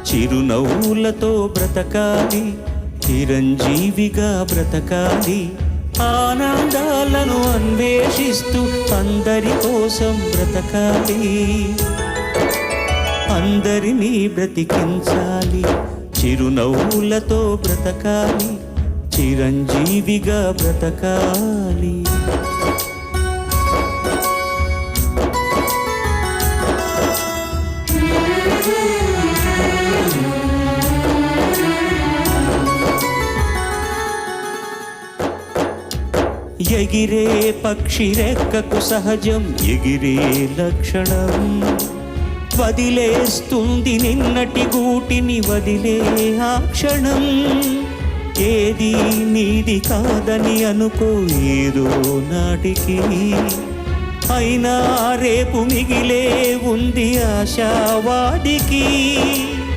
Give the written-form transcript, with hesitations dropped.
చిరునవ్వులతో బ్రతకాలి, చిరంజీవిగా బ్రతకాలి, ఆనందాలను అన్వేషిస్తూ అందరి కోసం బ్రతకాలి, అందరినీ బ్రతికించాలి, చిరునవ్వులతో బ్రతకాలి, చిరంజీవిగా బ్రతకాలి. ఎగిరే పక్షి రెక్కకు సహజం ఎగిరే లక్షణం, వదిలేస్తుంది నిన్నటి గూటిని వదిలే ఆ క్షణం. ఏది నీది కాదని అనుకో ఏదో నాటికి, అయినా రేపు మిగిలే ఉంది ఆశావాదికి.